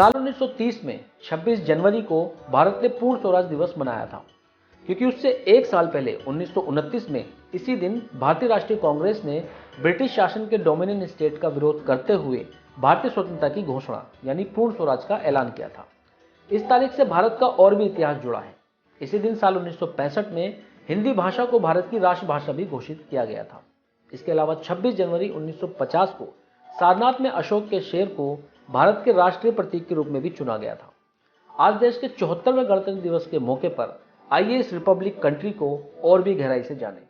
साल 1930 में 26 जनवरी को भारत ने पूर्ण स्वराज दिवस मनाया था, क्योंकि उससे एक साल पहले 1929 में इसी दिन भारतीय राष्ट्रीय कांग्रेस ने ब्रिटिश शासन के डोमिनियन स्टेट का विरोध करते हुए भारतीय स्वतंत्रता की घोषणा यानी पूर्ण स्वराज का ऐलान किया था। इस तारीख से भारत का और भी इतिहास जुड़ा है। इसी दिन साल 1965 में हिंदी भाषा को भारत की राष्ट्रभाषा भी घोषित किया गया था। इसके अलावा 26 जनवरी 1950 को सारनाथ में अशोक के शेर को भारत के राष्ट्रीय प्रतीक के रूप में भी चुना गया था। आज देश के 74वें गणतंत्र दिवस के मौके पर आइए इस रिपब्लिक कंट्री को और भी गहराई से जानें।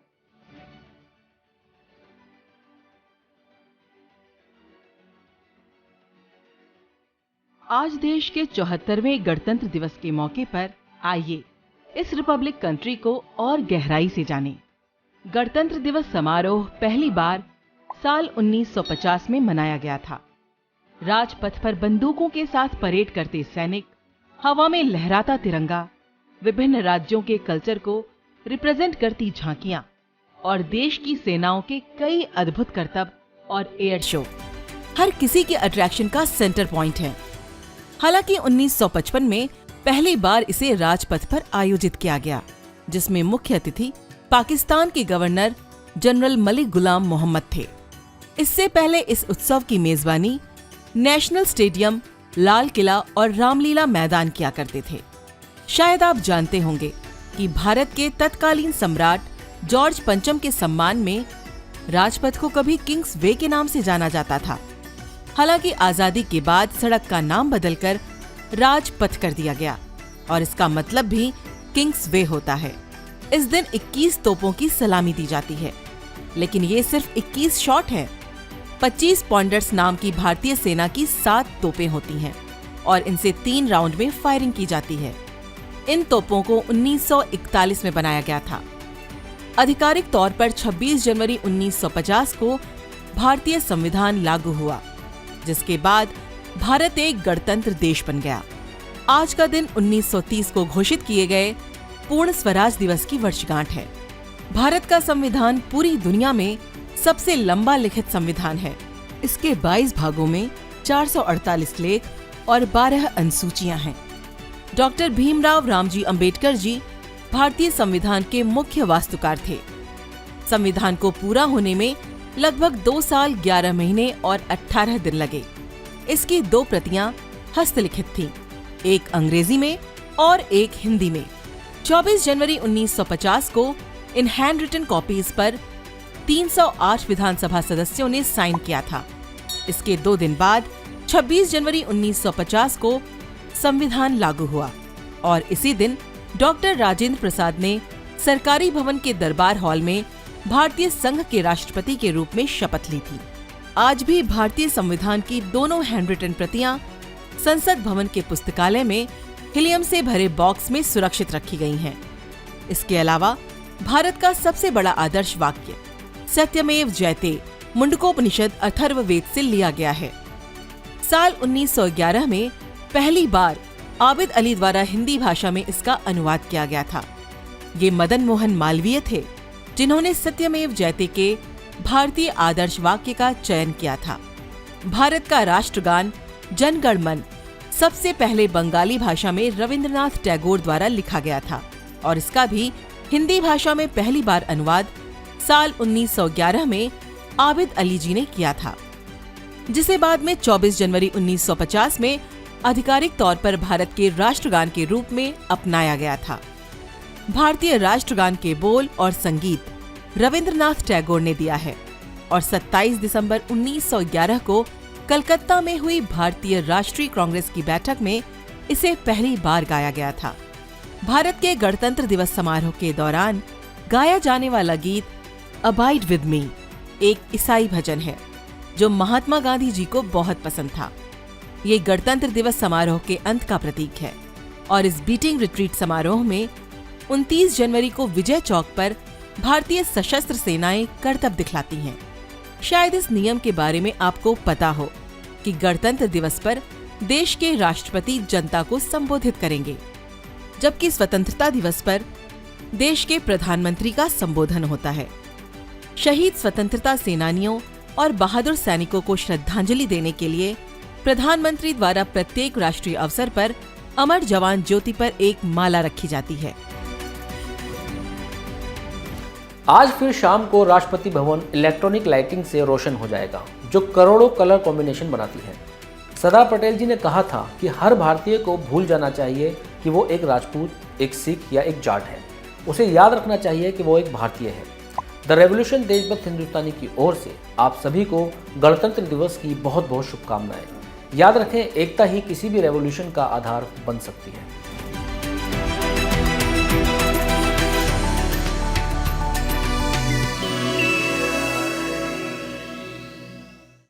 आज देश के 74वें गणतंत्र दिवस के मौके पर आइए इस रिपब्लिक कंट्री को और गहराई से जानें। गणतंत्र दिवस समारोह पहली बार साल 1950 में मनाया गया था। राजपथ पर बंदूकों के साथ परेड करते सैनिक, हवा में लहराता तिरंगा, विभिन्न राज्यों के कल्चर को रिप्रेजेंट करती झांकियां और देश की सेनाओं के कई अद्भुत करतब और एयर शो हर किसी के अट्रैक्शन का सेंटर पॉइंट है। हालांकि 1955 में पहली बार इसे राजपथ पर आयोजित किया गया, जिसमें मुख्य अतिथि पाकिस्तान के गवर्नर जनरल मलिक गुलाम मोहम्मद थे। इससे पहले इस उत्सव की मेजबानी नेशनल स्टेडियम, लाल किला और रामलीला मैदान किया करते थे। शायद आप जानते होंगे कि भारत के तत्कालीन सम्राट जॉर्ज पंचम के सम्मान में राजपथ को कभी किंग्स वे के नाम से जाना जाता था। हालांकि आजादी के बाद सड़क का नाम बदलकर राजपथ कर दिया गया और इसका मतलब भी किंग्स वे होता है। इस दिन 21 तोपों की सलामी दी जाती है, लेकिन ये सिर्फ 21 शॉट हैं। 25 पॉन्डर्स नाम की भारतीय सेना की 7 तोपें होती हैं और इनसे 3 राउंड में फायरिंग की जाती है। इन तोपों को 1941 में बनाया गया था। आधिकारिक तौर पर 26 जनवरी 1950 को भारतीय संविधान लागू हुआ, जिसके बाद भारत एक गणतंत्र देश बन गया। आज का दिन 1930 को घोषित किए गए पूर्ण स्वराज दिवस की वर्षगांठ है। भारत का संविधान पूरी दुनिया में सबसे लंबा लिखित संविधान है। इसके 22 भागों में 448 लेख और 12 अनुसूचियां हैं। डॉक्टर भीमराव रामजी अंबेडकर जी भारतीय संविधान के मुख्य वास्तुकार थे। संविधान को पूरा होने में लगभग 2 साल 11 महीने और 18 दिन लगे। इसकी 2 प्रतियां हस्तलिखित थीं, एक अंग्रेजी में और एक हिंदी में। 24 जनवरी 1950 को इन हैंड रिटन कॉपीज पर 308 विधानसभा सदस्यों ने साइन किया था। इसके 2 दिन बाद 26 जनवरी 1950 को संविधान लागू हुआ और इसी दिन डॉक्टर राजेंद्र प्रसाद ने सरकारी भवन के दरबार हॉल में भारतीय संघ के राष्ट्रपति के रूप में शपथ ली थी। आज भी भारतीय संविधान की दोनों हैंडरिटन प्रतियां संसद भवन के पुस्तकालय में हीलियम से भरे बॉक्स में सुरक्षित रखी गई हैं। इसके अलावा भारत का सबसे बड़ा आदर्श वाक्य सत्यमेव जयते मुंडकोपनिषद अथर्ववेद से लिया गया है। साल 1911 में पहली बार आबिद अली द्वारा हिंदी भाषा में इसका अनुवाद किया गया था। ये मदन मोहन मालवीय थे जिन्होंने सत्यमेव जयते के भारतीय आदर्श वाक्य का चयन किया था। भारत का राष्ट्रगान जन गण मन सबसे पहले बंगाली भाषा में रविंद्रनाथ टैगोर द्वारा लिखा गया था और इसका भी हिंदी भाषा में पहली बार अनुवाद साल 1911 में आबिद अली जी ने किया था, जिसे बाद में 24 जनवरी 1950 में आधिकारिक तौर पर भारत के राष्ट्रगान के रूप में अपनाया गया था। भारतीय राष्ट्रगान के बोल और संगीत रविंद्रनाथ टैगोर ने दिया है और 27 दिसंबर 1911 को कलकत्ता में हुई भारतीय राष्ट्रीय कांग्रेस की बैठक में इसे पहली बार गाया गया था। भारत के गणतंत्र दिवस समारोह के दौरान गाया जाने वाला गीत अबाइड विद मी एक ईसाई भजन है जो महात्मा गांधी जी को बहुत पसंद था। ये गणतंत्र दिवस समारोह के अंत का प्रतीक है और इस बीटिंग रिट्रीट समारोह में 29 जनवरी को विजय चौक पर भारतीय सशस्त्र सेनाएं करतब दिखलाती हैं। शायद इस नियम के बारे में आपको पता हो कि गणतंत्र दिवस पर देश के राष्ट्रपति जनता को संबोधित करेंगे, जबकि स्वतंत्रता दिवस पर देश के प्रधानमंत्री का संबोधन होता है। शहीद स्वतंत्रता सेनानियों और बहादुर सैनिकों को श्रद्धांजलि देने के लिए प्रधानमंत्री द्वारा प्रत्येक राष्ट्रीय अवसर पर अमर जवान ज्योति पर एक माला रखी जाती है। आज फिर शाम को राष्ट्रपति भवन इलेक्ट्रॉनिक लाइटिंग से रोशन हो जाएगा, जो करोड़ों कलर कॉम्बिनेशन बनाती है। सरदार पटेल जी ने कहा था कि हर भारतीय को भूल जाना चाहिए कि वो एक राजपूत, एक सिख या एक जाट है। उसे याद रखना चाहिए कि वो एक भारतीय है। द रेवोल्यूशन देशभक्त हिंदुस्तानी की ओर से आप सभी को गणतंत्र दिवस की बहुत बहुत शुभकामनाएं। याद रखें, एकता ही किसी भी रेवोल्यूशन का आधार बन सकती है।